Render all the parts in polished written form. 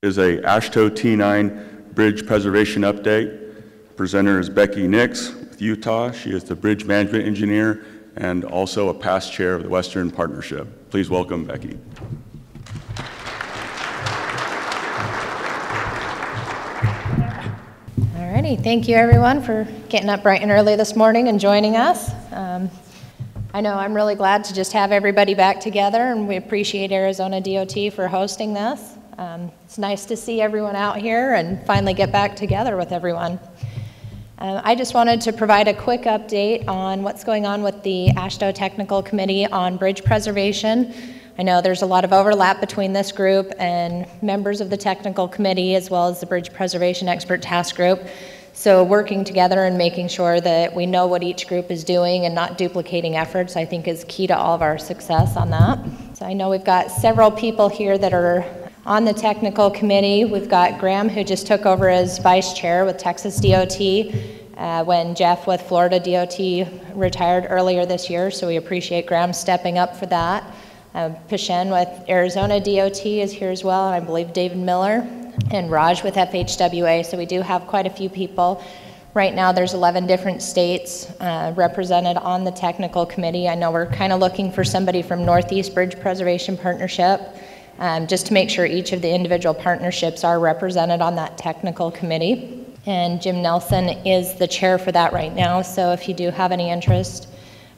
Is a AASHTO T-9 bridge preservation update. Presenter is Becky Nix with Utah. She is the bridge management engineer and also a past chair of the Western Partnership. Please welcome Becky. Alrighty, thank you everyone for getting up bright and early this morning and joining us. I know I'm really glad to just have everybody back together, and we appreciate Arizona DOT for hosting this. It's nice to see everyone out here and finally get back together with everyone. I just wanted to provide a quick update on what's going on with the AASHTO Technical Committee on Bridge Preservation. I know there's a lot of overlap between this group and members of the Technical Committee as well as the Bridge Preservation Expert Task Group. So working together and making sure that we know what each group is doing and not duplicating efforts, I think is key to all of our success on that. So I know we've got several people here that are on the technical committee. We've got Graham, who just took over as vice chair with Texas DOT when Jeff with Florida DOT retired earlier this year, so we appreciate Graham stepping up for that. Pashen with Arizona DOT is here as well, and I believe David Miller, and Raj with FHWA, so we do have quite a few people. Right now there's 11 different states represented on the technical committee. I know we're kind of looking for somebody from Northeast Bridge Preservation Partnership, just to make sure each of the individual partnerships are represented on that technical committee. And Jim Nelson is the chair for that right now, so if you do have any interest,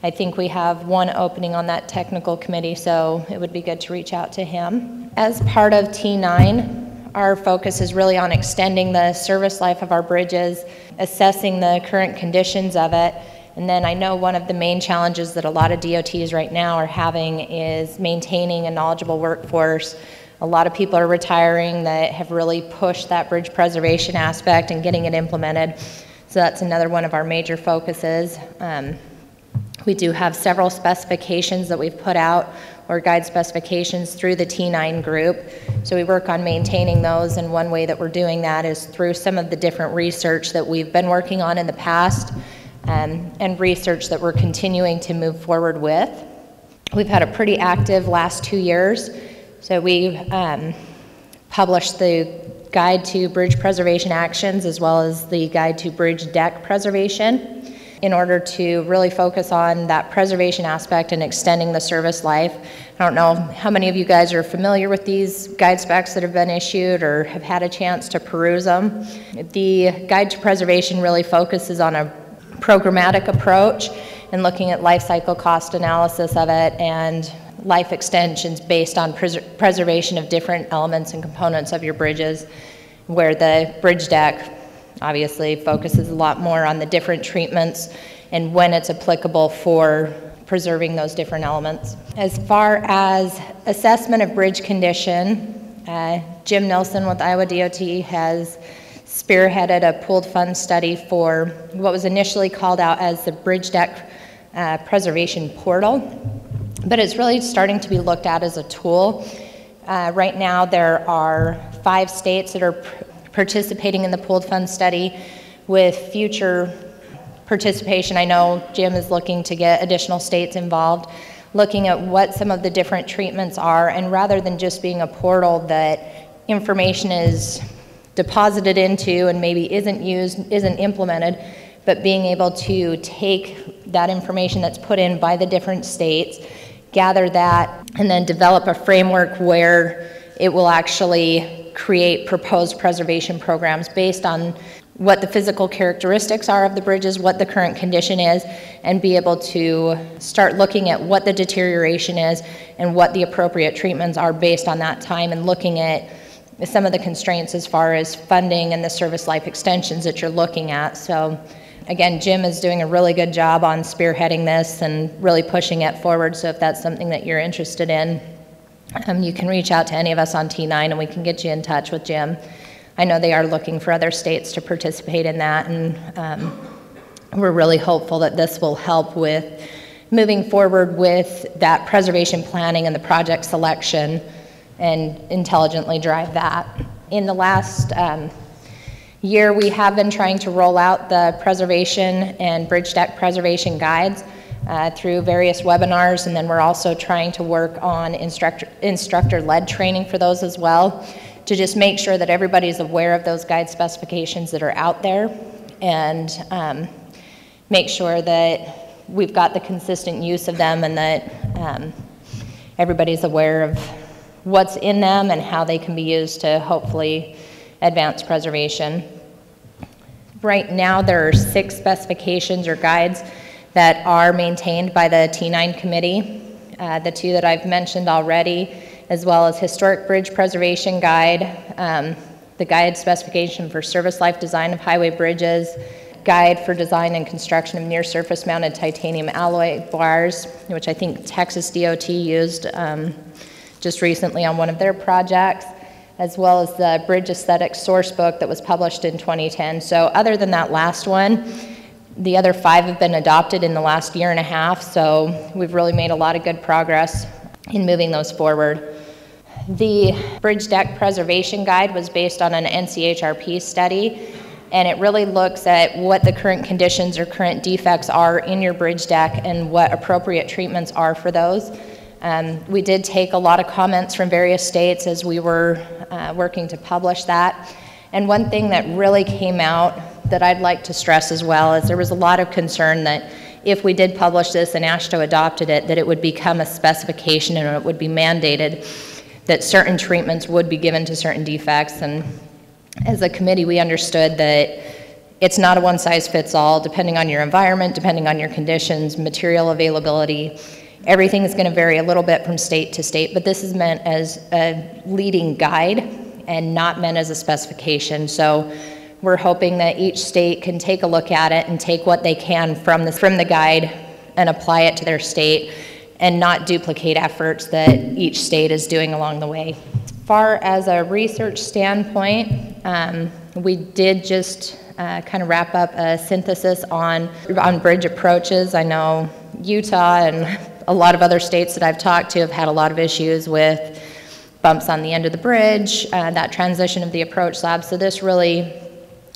I think we have one opening on that technical committee, so it would be good to reach out to him. As part of T9, our focus is really on extending the service life of our bridges, assessing the current conditions of it. And then I know one of the main challenges that a lot of DOTs right now are having is maintaining a knowledgeable workforce. A lot of people are retiring that have really pushed that bridge preservation aspect and getting it implemented. So that's another one of our major focuses. We do have several specifications that we've put out, or guide specifications through the T9 group. So we work on maintaining those, and one way that we're doing that is through some of the different research that we've been working on in the past, and research that we're continuing to move forward with. We've had a pretty active last 2 years. So we published the Guide to Bridge Preservation Actions as well as the Guide to Bridge Deck Preservation in order to really focus on that preservation aspect and extending the service life. I don't know how many of you guys are familiar with these guide specs that have been issued or have had a chance to peruse them. The Guide to Preservation really focuses on a programmatic approach and looking at life cycle cost analysis of it and life extensions based on preservation of different elements and components of your bridges, where the bridge deck obviously focuses a lot more on the different treatments and when it's applicable for preserving those different elements. As far as assessment of bridge condition, Jim Nelson with Iowa DOT has spearheaded a pooled fund study for what was initially called out as the Bridge Deck Preservation Portal, but it's really starting to be looked at as a tool. Right now there are 5 states that are participating in the pooled fund study. With future participation, I know Jim is looking to get additional states involved, looking at what some of the different treatments are, and rather than just being a portal that information is deposited into and maybe isn't used, isn't implemented, but being able to take that information that's put in by the different states, gather that, and then develop a framework where it will actually create proposed preservation programs based on what the physical characteristics are of the bridges, what the current condition is, and be able to start looking at what the deterioration is and what the appropriate treatments are based on that time, and looking at some of the constraints as far as funding and the service life extensions that you're looking at. So again, Jim is doing a really good job on spearheading this and really pushing it forward. So if that's something that you're interested in, you can reach out to any of us on T9 and we can get you in touch with Jim. I know they are looking for other states to participate in that, and we're really hopeful that this will help with moving forward with that preservation planning and the project selection and intelligently drive that. In the last year, we have been trying to roll out the preservation and bridge deck preservation guides through various webinars, and then we're also trying to work on instructor-led training for those as well. to just make sure that everybody's aware of those guide specifications that are out there, and make sure that we've got the consistent use of them, and that everybody's aware of what's in them and how they can be used to hopefully advance preservation. Right now there are 6 specifications or guides that are maintained by the T-9 committee. The 2 that I've mentioned already, as well as Historic Bridge Preservation Guide, the guide specification for service life design of highway bridges, guide for design and construction of near surface mounted titanium alloy bars, which I think Texas DOT used just recently on one of their projects, as well as the Bridge Aesthetics Source Book that was published in 2010. So other than that last one, the other 5 have been adopted in the last year and a half, so we've really made a lot of good progress in moving those forward. The Bridge Deck Preservation Guide was based on an NCHRP study, and it really looks at what the current conditions or current defects are in your bridge deck and what appropriate treatments are for those. We did take a lot of comments from various states as we were working to publish that. And one thing that really came out that I'd like to stress as well is there was a lot of concern that if we did publish this and AASHTO adopted it, that it would become a specification and it would be mandated that certain treatments would be given to certain defects. And as a committee, we understood that it's not a one-size-fits-all, depending on your environment, depending on your conditions, material availability. Everything is going to vary a little bit from state to state, but this is meant as a leading guide and not meant as a specification. So we're hoping that each state can take a look at it and take what they can from the guide and apply it to their state and not duplicate efforts that each state is doing along the way. As far as a research standpoint, we did just kind of wrap up a synthesis on bridge approaches. I know Utah and a lot of other states that I've talked to have had a lot of issues with bumps on the end of the bridge, that transition of the approach slab. So this really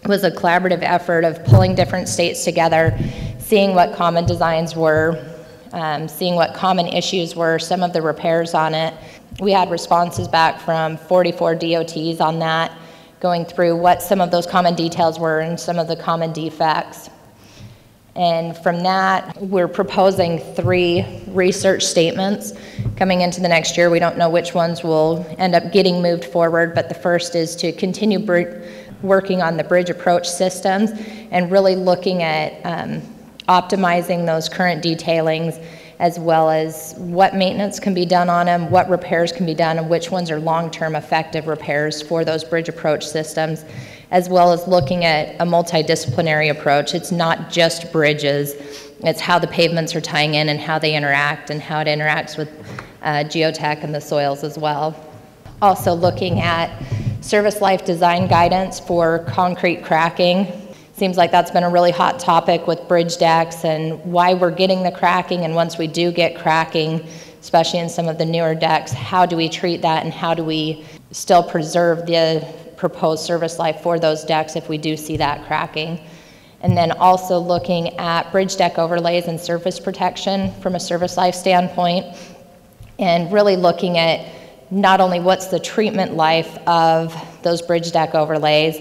was a collaborative effort of pulling different states together, seeing what common designs were, seeing what common issues were, some of the repairs on it. We had responses back from 44 DOTs on that, going through what some of those common details were and some of the common defects. And from that, we're proposing 3 research statements coming into the next year. We don't know which ones will end up getting moved forward, but the first is to continue working on the bridge approach systems and really looking at optimizing those current detailings, as well as what maintenance can be done on them, what repairs can be done, and which ones are long-term effective repairs for those bridge approach systems, as well as looking at a multidisciplinary approach. It's not just bridges, it's how the pavements are tying in and how they interact and how it interacts with geotech and the soils as well. Also looking at service life design guidance for concrete cracking. Seems like that's been a really hot topic with bridge decks and why we're getting the cracking, and once we do get cracking, especially in some of the newer decks, how do we treat that and how do we still preserve the proposed service life for those decks if we do see that cracking. And then also looking at bridge deck overlays and surface protection from a service life standpoint, and really looking at not only what's the treatment life of those bridge deck overlays,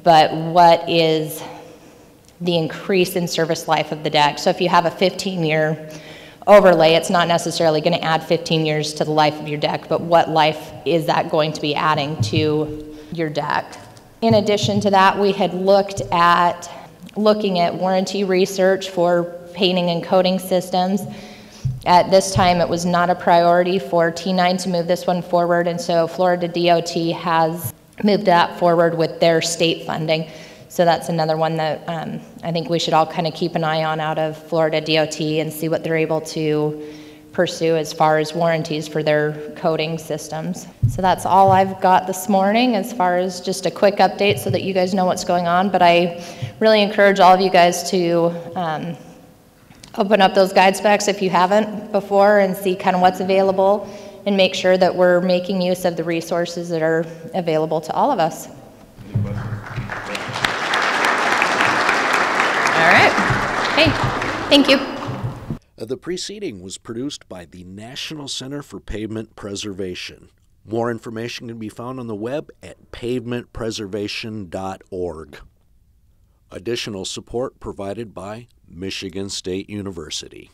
but what is the increase in service life of the deck. So if you have a 15-year overlay, it's not necessarily going to add 15 years to the life of your deck, but what life is that going to be adding to your deck? In addition to that, we had looking at warranty research for painting and coating systems. At this time, it was not a priority for T-9 to move this one forward, and so Florida DOT has moved that forward with their state funding. So that's another one that I think we should all kind of keep an eye on out of Florida DOT and see what they're able to pursue as far as warranties for their coating systems. So that's all I've got this morning as far as just a quick update so that you guys know what's going on. But I really encourage all of you guys to open up those guide specs if you haven't before and see kind of what's available, and make sure that we're making use of the resources that are available to all of us. All right. Hey, thank you. The preceding was produced by the National Center for Pavement Preservation. More information can be found on the web at pavementpreservation.org. Additional support provided by Michigan State University.